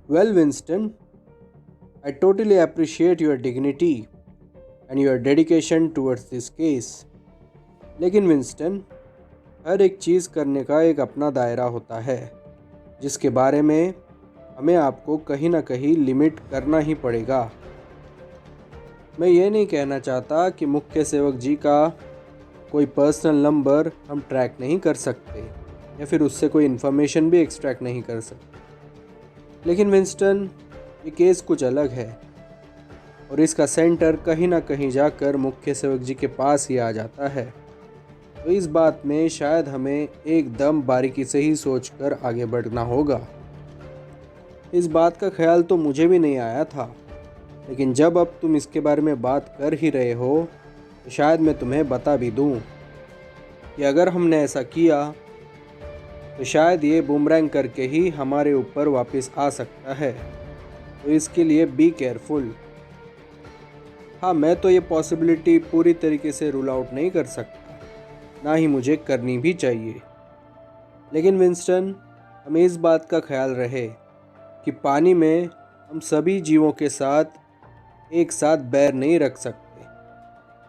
Well, Winston, I totally appreciate your dignity and your dedication towards this case. लेकिन Winston, हर एक चीज़ करने का एक अपना दायरा होता है जिसके बारे में हमें आपको कहीं ना कहीं लिमिट करना ही पड़ेगा। मैं ये नहीं कहना चाहता कि मुख्य सेवक जी का कोई पर्सनल नंबर हम ट्रैक नहीं कर सकते या फिर उससे कोई इन्फॉर्मेशन भी एक्सट्रैक्ट नहीं कर सकते, लेकिन विंस्टन, ये केस कुछ अलग है और इसका सेंटर कहीं ना कहीं जाकर मुख्य सेवक जी के पास ही आ जाता है। तो इस बात में शायद हमें एकदम बारीकी से ही सोचकर आगे बढ़ना होगा। इस बात का ख्याल तो मुझे भी नहीं आया था, लेकिन जब अब तुम इसके बारे में बात कर ही रहे हो तो शायद मैं तुम्हें बता भी दूं कि अगर हमने ऐसा किया तो शायद ये बूमरैंग करके ही हमारे ऊपर वापस आ सकता है। तो इसके लिए बी केयरफुल। हाँ, मैं तो ये पॉसिबिलिटी पूरी तरीके से रूल आउट नहीं कर सकता, ना ही मुझे करनी भी चाहिए। लेकिन विंस्टन, हमें इस बात का ख्याल रहे कि पानी में हम सभी जीवों के साथ एक साथ बैर नहीं रख सकते।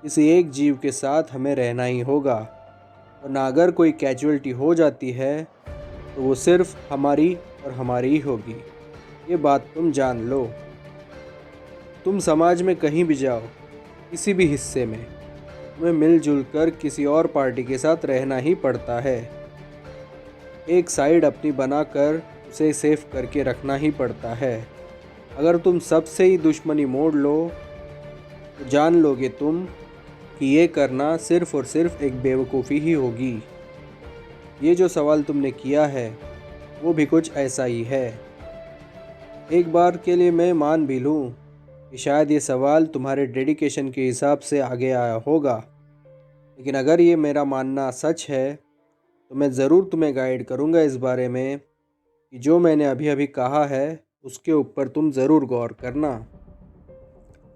किसी एक जीव के साथ हमें रहना ही होगा, वरना अगर कोई कैजुअलिटी हो जाती है तो वो सिर्फ हमारी और हमारी ही होगी। ये बात तुम जान लो। तुम समाज में कहीं भी जाओ, किसी भी हिस्से में, तुम्हें मिलजुल कर किसी और पार्टी के साथ रहना ही पड़ता है। एक साइड अपनी बनाकर उसे सेफ करके रखना ही पड़ता है। अगर तुम सबसे ही दुश्मनी मोड़ लो तो जान लोगे तुम कि ये करना सिर्फ और सिर्फ एक बेवकूफ़ी ही होगी। ये जो सवाल तुमने किया है वो भी कुछ ऐसा ही है। एक बार के लिए मैं मान भी लूँ कि शायद ये सवाल तुम्हारे डेडिकेशन के हिसाब से आगे आया होगा, लेकिन अगर ये मेरा मानना सच है तो मैं ज़रूर तुम्हें गाइड करूँगा इस बारे में कि जो मैंने अभी अभी कहा है उसके ऊपर तुम ज़रूर गौर करना।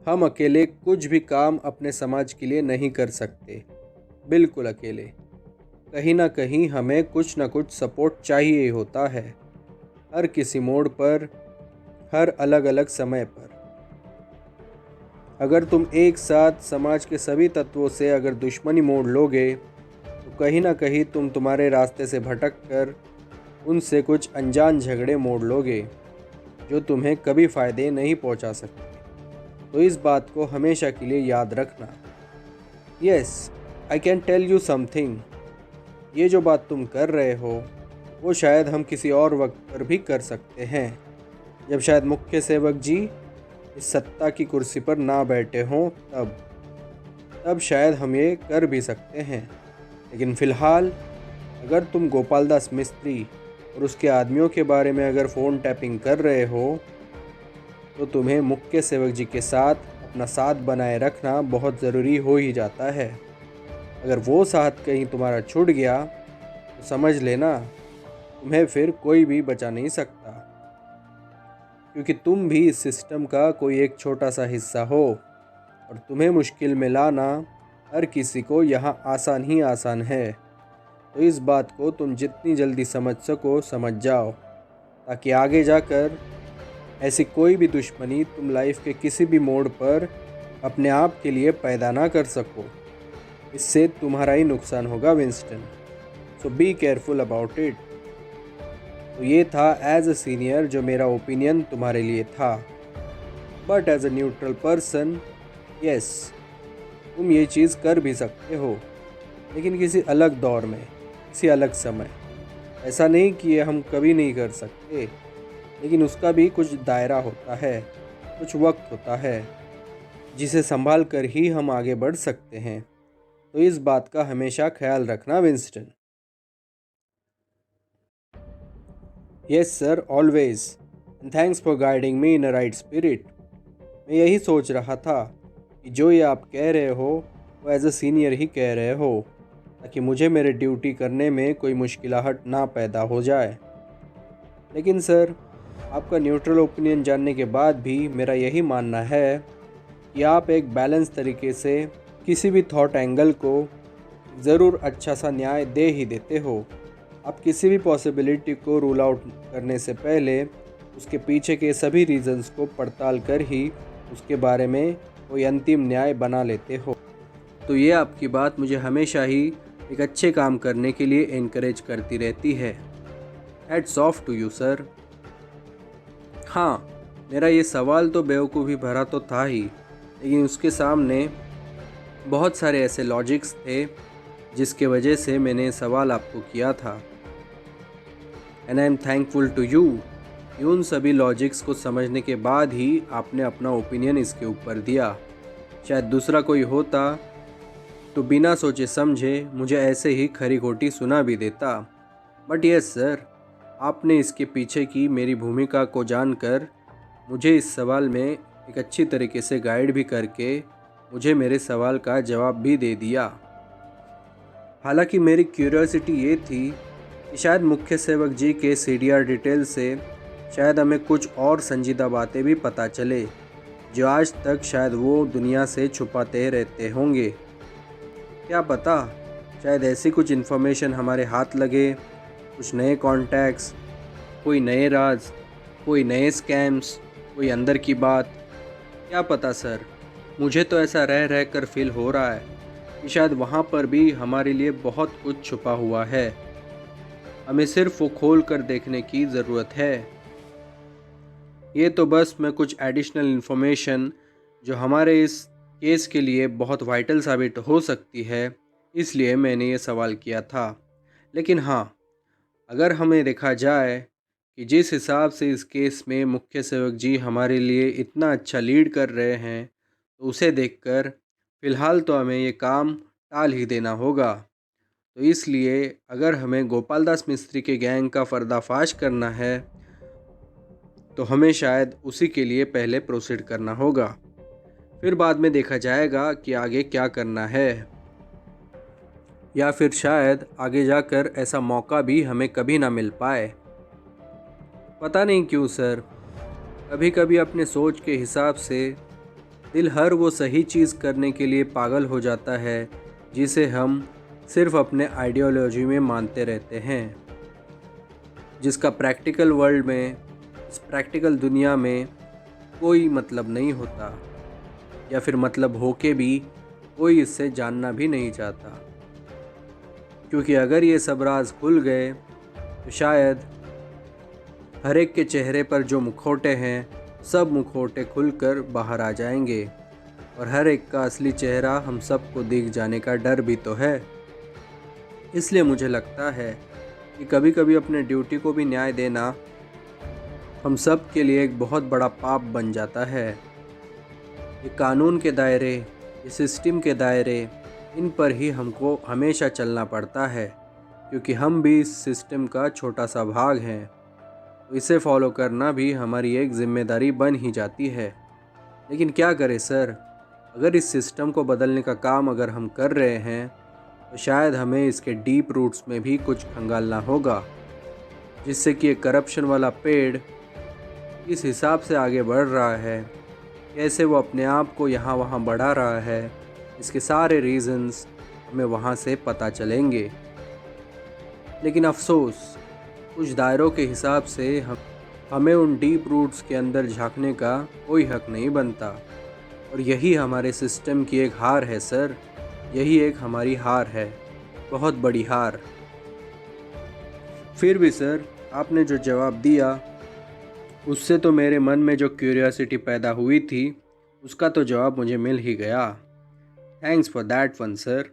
हम अकेले कुछ भी काम अपने समाज के लिए नहीं कर सकते, बिल्कुल अकेले। कहीं ना कहीं हमें कुछ ना कुछ सपोर्ट चाहिए ही होता है, हर किसी मोड़ पर, हर अलग अलग समय पर। अगर तुम एक साथ समाज के सभी तत्वों से अगर दुश्मनी मोड़ लोगे तो कहीं ना कहीं तुम तुम्हारे रास्ते से भटक कर उनसे कुछ अनजान झगड़े मोड़ लोगे जो तुम्हें कभी फ़ायदे नहीं पहुंचा सकते। तो इस बात को हमेशा के लिए याद रखना। Yes, I can tell you something. ये जो बात तुम कर रहे हो वो शायद हम किसी और वक्त पर भी कर सकते हैं, जब शायद मुख्य सेवक जी इस सत्ता की कुर्सी पर ना बैठे हों। तब शायद हम ये कर भी सकते हैं। लेकिन फ़िलहाल अगर तुम गोपाल दास मिस्त्री और उसके आदमियों के बारे में अगर फ़ोन टैपिंग कर रहे हो तो तुम्हें मुख्य सेवक जी के साथ अपना साथ बनाए रखना बहुत ज़रूरी हो ही जाता है। अगर वो साथ कहीं तुम्हारा छूट गया तो समझ लेना तुम्हें फिर कोई भी बचा नहीं सकता, क्योंकि तुम भी इस सिस्टम का कोई एक छोटा सा हिस्सा हो और तुम्हें मुश्किल में लाना हर किसी को यहाँ आसान ही आसान है। तो इस बात को तुम जितनी जल्दी समझ सको समझ जाओ, ताकि आगे जाकर ऐसी कोई भी दुश्मनी तुम लाइफ के किसी भी मोड़ पर अपने आप के लिए पैदा ना कर सको। इससे तुम्हारा ही नुकसान होगा Winston. So be careful about it. तो ये था एज अ सीनियर जो मेरा ओपिनियन तुम्हारे लिए था, but as a neutral person, yes, तुम ये चीज़ कर भी सकते हो, लेकिन किसी अलग दौर में, किसी अलग समय। ऐसा नहीं कि ये हम कभी नहीं कर सकते, लेकिन उसका भी कुछ दायरा होता है, कुछ वक्त होता है जिसे संभाल कर ही हम आगे बढ़ सकते हैं। तो इस बात का हमेशा ख्याल रखना Winston. Yes sir, always, and thanks for guiding me in a right spirit. मैं यही सोच रहा था कि जो ये आप कह रहे हो वो एज अ सीनियर ही कह रहे हो, ताकि मुझे मेरे ड्यूटी करने में कोई मुश्किलाहट ना पैदा हो जाए। लेकिन सर, आपका न्यूट्रल ओपिनियन जानने के बाद भी मेरा यही मानना है कि आप एक बैलेंस तरीके से किसी भी थॉट एंगल को ज़रूर अच्छा सा न्याय दे ही देते हो। आप किसी भी पॉसिबिलिटी को रूल आउट करने से पहले उसके पीछे के सभी रीजंस को पड़ताल कर ही उसके बारे में कोई अंतिम न्याय बना लेते हो। तो ये आपकी बात मुझे हमेशा ही एक अच्छे काम करने के लिए इनकरेज करती रहती है। Hats off to you sir. हाँ, मेरा ये सवाल तो बेवकूफ़ी भरा तो था ही, लेकिन उसके सामने बहुत सारे ऐसे लॉजिक्स थे जिसके वजह से मैंने सवाल आपको किया था। And I am thankful to you कि उन सभी लॉजिक्स को समझने के बाद ही आपने अपना ओपिनियन इसके ऊपर दिया। शायद दूसरा कोई होता तो बिना सोचे समझे मुझे ऐसे ही खरी खोटी सुना भी देता। बट यस सर, आपने इसके पीछे की मेरी भूमिका को जानकर मुझे इस सवाल में एक अच्छी तरीके से गाइड भी करके मुझे मेरे सवाल का जवाब भी दे दिया। हालांकि मेरी क्यूरियोसिटी ये थी कि शायद मुख्य सेवक जी के CDR डिटेल से शायद हमें कुछ और संजीदा बातें भी पता चले जो आज तक शायद वो दुनिया से छुपाते रहते होंगे। क्या पता, शायद ऐसी कुछ इन्फॉर्मेशन हमारे हाथ लगे, कुछ नए कॉन्टैक्ट्स, कोई नए राज, कोई नए स्कैम्स, कोई अंदर की बात। क्या पता सर, मुझे तो ऐसा रह रह कर फील हो रहा है कि शायद वहाँ पर भी हमारे लिए बहुत कुछ छुपा हुआ है। हमें सिर्फ वो खोल कर देखने की ज़रूरत है। ये तो बस मैं कुछ एडिशनल इन्फॉर्मेशन जो हमारे इस केस के लिए बहुत वाइटल साबित हो सकती है, इसलिए मैंने ये सवाल किया था। लेकिन हाँ, अगर हमें देखा जाए कि जिस हिसाब से इस केस में मुख्य सेवक जी हमारे लिए इतना अच्छा लीड कर रहे हैं, तो उसे देखकर फ़िलहाल तो हमें ये काम टाल ही देना होगा। तो इसलिए अगर हमें गोपाल दास मिस्त्री के गैंग का पर्दाफाश करना है तो हमें शायद उसी के लिए पहले प्रोसीड करना होगा, फिर बाद में देखा जाएगा कि आगे क्या करना है, या फिर शायद आगे जाकर ऐसा मौका भी हमें कभी ना मिल पाए। पता नहीं क्यों सर, कभी कभी अपने सोच के हिसाब से दिल हर वो सही चीज़ करने के लिए पागल हो जाता है जिसे हम सिर्फ अपने आइडियोलॉजी में मानते रहते हैं, जिसका प्रैक्टिकल वर्ल्ड में, इस प्रैक्टिकल दुनिया में कोई मतलब नहीं होता, या फिर मतलब होके भी कोई इससे जानना भी नहीं चाहता। क्योंकि अगर ये सब राज खुल गए तो शायद हर एक के चेहरे पर जो मुखौटे हैं, सब मुखौटे खुलकर बाहर आ जाएंगे और हर एक का असली चेहरा हम सबको दिख जाने का डर भी तो है। इसलिए मुझे लगता है कि कभी कभी अपने ड्यूटी को भी न्याय देना हम सब के लिए एक बहुत बड़ा पाप बन जाता है। ये कानून के दायरे, ये सिस्टम के दायरे, इन पर ही हमको हमेशा चलना पड़ता है, क्योंकि हम भी इस सिस्टम का छोटा सा भाग हैं। तो इसे फॉलो करना भी हमारी एक जिम्मेदारी बन ही जाती है। लेकिन क्या करें सर, अगर इस सिस्टम को बदलने का काम अगर हम कर रहे हैं तो शायद हमें इसके डीप रूट्स में भी कुछ खंगालना होगा, जिससे कि एक करप्शन वाला पेड़ इस हिसाब से आगे बढ़ रहा है, कैसे वो अपने आप को यहाँ वहाँ बढ़ा रहा है, इसके सारे रीज़न्स हमें वहाँ से पता चलेंगे। लेकिन अफसोस, कुछ दायरों के हिसाब से हमें उन डीप रूट्स के अंदर झांकने का कोई हक नहीं बनता, और यही हमारे सिस्टम की एक हार है सर। यही एक हमारी हार है, बहुत बड़ी हार। फिर भी सर, आपने जो जवाब दिया उससे तो मेरे मन में जो क्यूरियोसिटी पैदा हुई थी उसका तो जवाब मुझे मिल ही गया। Thanks for that one sir.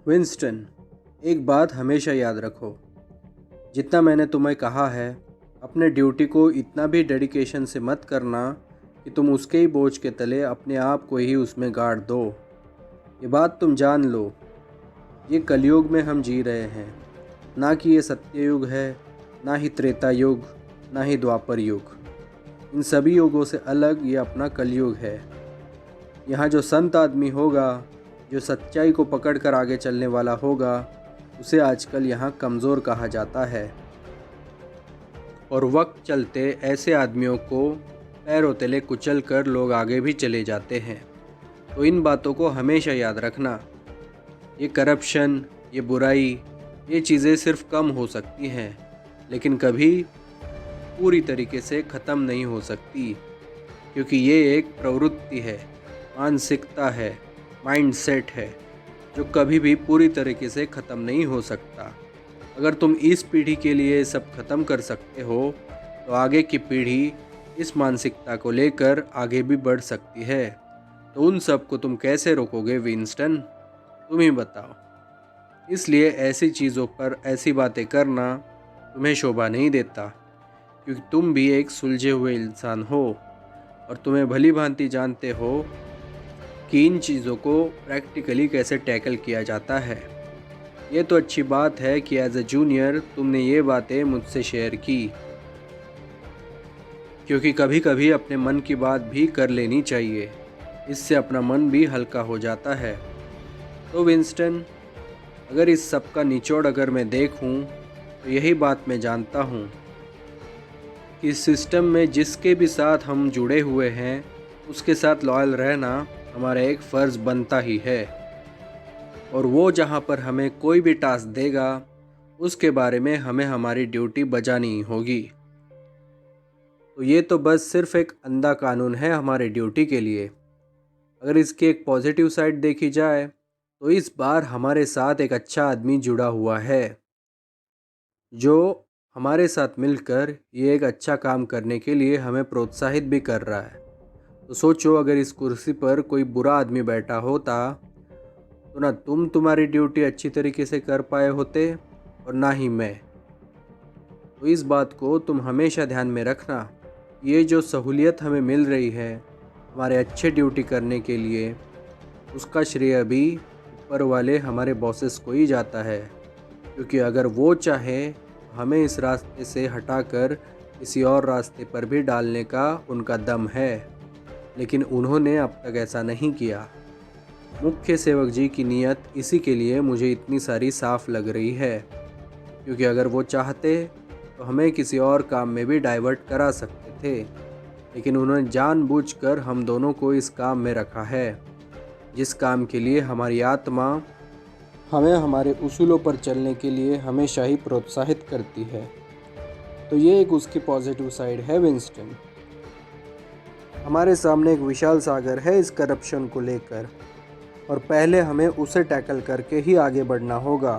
Winston, एक बात हमेशा याद रखो, जितना मैंने तुम्हें कहा है, अपने ड्यूटी को इतना भी डेडिकेशन से मत करना कि तुम उसके ही बोझ के तले अपने आप को ही उसमें गाड़ दो। ये बात तुम जान लो, ये कलयुग में हम जी रहे हैं, ना कि ये सत्ययुग है, ना ही त्रेता युग, ना ही द्वापर युग। इन सभी युगों से अलग ये अपना कलयुग है। यहाँ जो संत आदमी होगा, जो सच्चाई को पकड़ कर आगे चलने वाला होगा, उसे आजकल यहाँ कमज़ोर कहा जाता है। और वक्त चलते ऐसे आदमियों को पैरों तले कुचल कर लोग आगे भी चले जाते हैं। तो इन बातों को हमेशा याद रखना। ये करप्शन, ये बुराई, ये चीज़ें सिर्फ कम हो सकती हैं, लेकिन कभी पूरी तरीके से ख़त्म नहीं हो सकती, क्योंकि ये एक प्रवृत्ति है, मानसिकता है, माइंडसेट है, जो कभी भी पूरी तरीके से ख़त्म नहीं हो सकता। अगर तुम इस पीढ़ी के लिए सब ख़त्म कर सकते हो, तो आगे की पीढ़ी इस मानसिकता को लेकर आगे भी बढ़ सकती है। तो उन सब को तुम कैसे रोकोगे विंस्टन? तुम ही बताओ। इसलिए ऐसी चीज़ों पर ऐसी बातें करना तुम्हें शोभा नहीं देता, क्योंकि तुम भी एक सुलझे हुए इंसान हो और तुम्हें भली भांति जानते हो कि इन चीज़ों को प्रैक्टिकली कैसे टैकल किया जाता है। ये तो अच्छी बात है कि एज ए जूनियर तुमने ये बातें मुझसे शेयर की, क्योंकि कभी कभी अपने मन की बात भी कर लेनी चाहिए। इससे अपना मन भी हल्का हो जाता है। तो विंस्टन, अगर इस सब का निचोड़ अगर मैं देखूं, तो यही बात मैं जानता हूं कि इस सिस्टम में जिसके भी साथ हम जुड़े हुए हैं, उसके साथ लॉयल रहना हमारा एक फ़र्ज़ बनता ही है। और वो जहाँ पर हमें कोई भी टास्क देगा, उसके बारे में हमें हमारी ड्यूटी बजानी होगी। तो ये तो बस सिर्फ एक अंधा कानून है हमारे ड्यूटी के लिए। अगर इसकी एक पॉजिटिव साइड देखी जाए, तो इस बार हमारे साथ एक अच्छा आदमी जुड़ा हुआ है, जो हमारे साथ मिलकर ये एक अच्छा काम करने के लिए हमें प्रोत्साहित भी कर रहा है। तो सोचो, अगर इस कुर्सी पर कोई बुरा आदमी बैठा होता, तो ना तुम तुम्हारी ड्यूटी अच्छी तरीके से कर पाए होते और ना ही मैं। तो इस बात को तुम हमेशा ध्यान में रखना। ये जो सहूलियत हमें मिल रही है हमारे अच्छे ड्यूटी करने के लिए, उसका श्रेय भी ऊपर वाले हमारे बॉसेस को ही जाता है, क्योंकि अगर वो चाहे हमें इस रास्ते से हटाकर किसी और रास्ते पर भी डालने का उनका दम है, लेकिन उन्होंने अब तक ऐसा नहीं किया। मुख्य सेवक जी की नीयत इसी के लिए मुझे इतनी सारी साफ लग रही है, क्योंकि अगर वो चाहते तो हमें किसी और काम में भी डाइवर्ट करा सकते थे, लेकिन उन्होंने जानबूझकर हम दोनों को इस काम में रखा है, जिस काम के लिए हमारी आत्मा हमें हमारे उसूलों पर चलने के लिए हमेशा ही प्रोत्साहित करती है। तो ये एक उसकी पॉजिटिव साइड है विंस्टन। हमारे सामने एक विशाल सागर है इस करप्शन को लेकर, और पहले हमें उसे टैकल करके ही आगे बढ़ना होगा।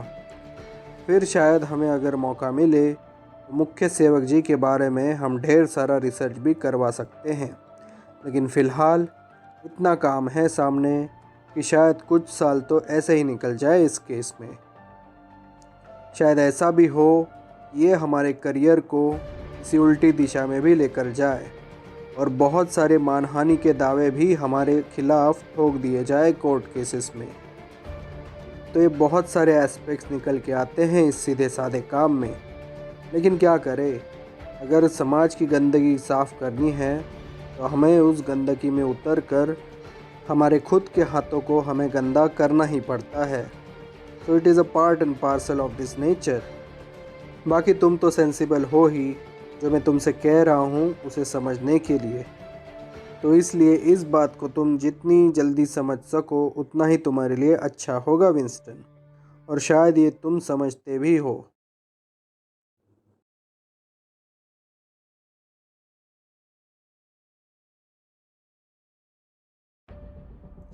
फिर शायद हमें अगर मौका मिले तो मुख्य सेवक जी के बारे में हम ढेर सारा रिसर्च भी करवा सकते हैं, लेकिन फ़िलहाल इतना काम है सामने कि शायद कुछ साल तो ऐसे ही निकल जाए इस केस में। शायद ऐसा भी हो ये हमारे करियर को किसी उल्टी दिशा में भी लेकर जाए, और बहुत सारे मानहानि के दावे भी हमारे खिलाफ ठोक दिए जाए कोर्ट केसेस में। तो ये बहुत सारे एस्पेक्ट्स निकल के आते हैं इस सीधे साधे काम में। लेकिन क्या करें, अगर समाज की गंदगी साफ़ करनी है तो हमें उस गंदगी में उतर कर हमारे खुद के हाथों को हमें गंदा करना ही पड़ता है। So it is a part and parcel of this nature. बाकी तुम तो सेंसिबल हो ही, जो मैं तुमसे कह रहा हूँ उसे समझने के लिए। तो इसलिए इस बात को तुम जितनी जल्दी समझ सको उतना ही तुम्हारे लिए अच्छा होगा विंस्टन, और शायद ये तुम समझते भी हो।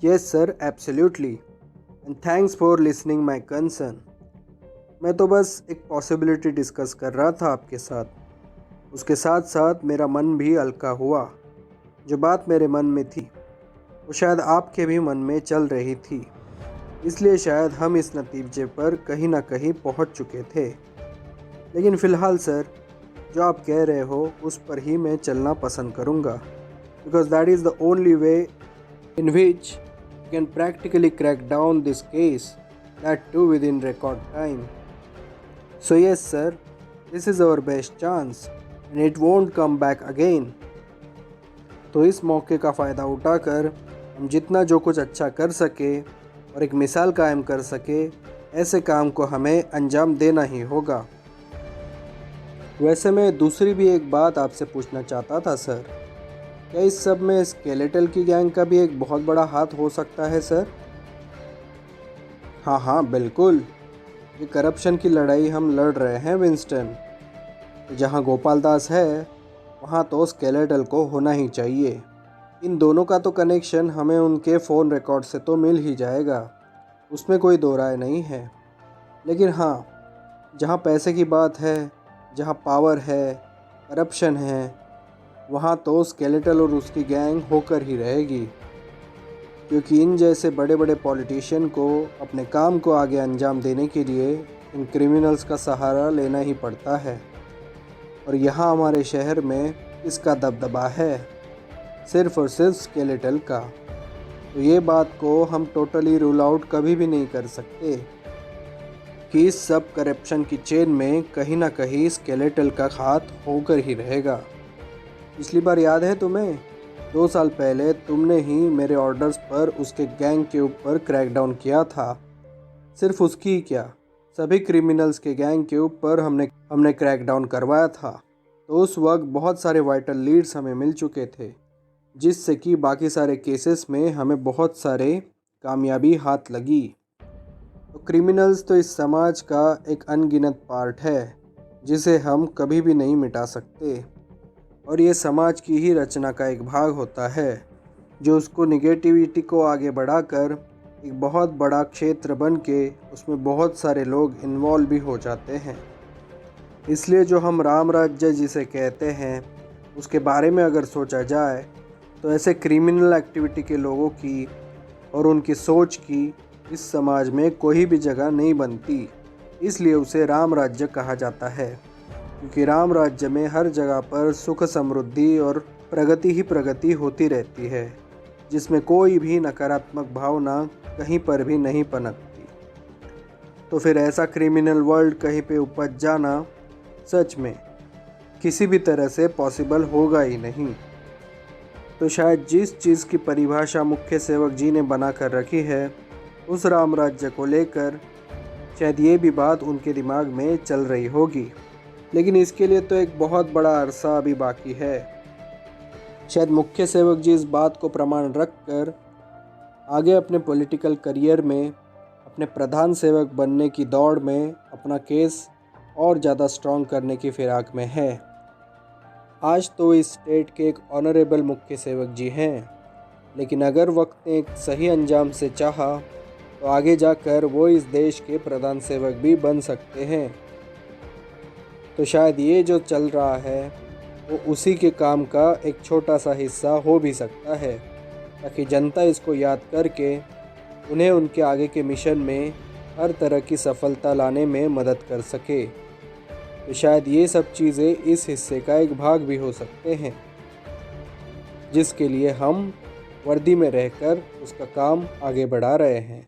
Yes sir, absolutely, and thanks for listening my concern. मैं तो बस एक पॉसिबिलिटी डिस्कस कर रहा था आपके साथ, उसके साथ साथ मेरा मन भी हल्का हुआ। जो बात मेरे मन में थी वो शायद आपके भी मन में चल रही थी। इसलिए शायद हम इस नतीजे पर कहीं ना कहीं पहुंच चुके थे। लेकिन फ़िलहाल सर, जो आप कह रहे हो उस पर ही मैं चलना पसंद करूंगा, because that is the only way in which you can practically crack down this case, that too within record time. So yes sir, this is our best chance and it won't come back again. तो इस मौके का फ़ायदा उठाकर हम जितना जो कुछ अच्छा कर सके और एक मिसाल कायम कर सके, ऐसे काम को हमें अंजाम देना ही होगा। वैसे मैं दूसरी भी एक बात आपसे पूछना चाहता था सर, क्या इस सब में स्केलेटल की गैंग का भी एक बहुत बड़ा हाथ हो सकता है सर? हाँ हाँ बिल्कुल, ये करप्शन की लड़ाई हम लड़ रहे हैं विंस्टन। जहाँ गोपाल दास है वहाँ तो स्केलेटल को होना ही चाहिए। इन दोनों का तो कनेक्शन हमें उनके फ़ोन रिकॉर्ड से तो मिल ही जाएगा, उसमें कोई दो राय नहीं है। लेकिन हाँ, जहाँ पैसे की बात है, जहाँ पावर है, करप्शन है, वहाँ तो स्केलेटल और उसकी गैंग होकर ही रहेगी। क्योंकि इन जैसे बड़े बड़े पॉलिटिशियन को अपने काम को आगे अंजाम देने के लिए इन क्रिमिनल्स का सहारा लेना ही पड़ता है। और यहाँ हमारे शहर में इसका दबदबा है, सिर्फ और सिर्फ स्केलेटल का। तो ये बात को हम टोटली रूल आउट कभी भी नहीं कर सकते कि इस सब करप्शन की चेन में कहीं ना कहीं स्केलेटल का हाथ होकर ही रहेगा। पिछली बार याद है तुम्हें, 2 साल पहले तुमने ही मेरे ऑर्डर्स पर उसके गैंग के ऊपर क्रैकडाउन किया था। सिर्फ उसकी ही क्या, सभी क्रिमिनल्स के गैंग के ऊपर हमने क्रैकडाउन करवाया था। तो उस वक्त बहुत सारे वाइटल लीड्स हमें मिल चुके थे, जिससे कि बाकी सारे केसेस में हमें बहुत सारे कामयाबी हाथ लगी। तो क्रिमिनल्स तो इस समाज का एक अनगिनत पार्ट है, जिसे हम कभी भी नहीं मिटा सकते। और ये समाज की ही रचना का एक भाग होता है, जो उसको निगेटिविटी को आगे बढ़ाकर एक बहुत बड़ा क्षेत्र बन के उसमें बहुत सारे लोग इन्वॉल्व भी हो जाते हैं। इसलिए जो हम राम राज्य जिसे कहते हैं, उसके बारे में अगर सोचा जाए तो ऐसे क्रिमिनल एक्टिविटी के लोगों की और उनकी सोच की इस समाज में कोई भी जगह नहीं बनती। इसलिए उसे राम राज्य कहा जाता है, क्योंकि राम राज्य में हर जगह पर सुख समृद्धि और प्रगति ही प्रगति होती रहती है, जिसमें कोई भी नकारात्मक भावना कहीं पर भी नहीं पनपती। तो फिर ऐसा क्रिमिनल वर्ल्ड कहीं पे उपज जाना सच में किसी भी तरह से पॉसिबल होगा ही नहीं। तो शायद जिस चीज़ की परिभाषा मुख्य सेवक जी ने बना कर रखी है, उस राम राज्य को लेकर शायद ये भी बात उनके दिमाग में चल रही होगी। लेकिन इसके लिए तो एक बहुत बड़ा अरसा अभी बाकी है। शायद मुख्य सेवक जी इस बात को प्रमाण रख कर आगे अपने पॉलिटिकल करियर में, अपने प्रधान सेवक बनने की दौड़ में अपना केस और ज़्यादा स्ट्रॉन्ग करने की फिराक में है। आज तो इस स्टेट के एक ऑनरेबल मुख्य सेवक जी हैं, लेकिन अगर वक्त ने एक सही अंजाम से चाहा तो आगे जाकर वो इस देश के प्रधान सेवक भी बन सकते हैं। तो शायद ये जो चल रहा है वो उसी के काम का एक छोटा सा हिस्सा हो भी सकता है, ताकि जनता इसको याद करके उन्हें उनके आगे के मिशन में हर तरह की सफलता लाने में मदद कर सके। तो शायद ये सब चीज़ें इस हिस्से का एक भाग भी हो सकते हैं, जिसके लिए हम वर्दी में रहकर उसका काम आगे बढ़ा रहे हैं।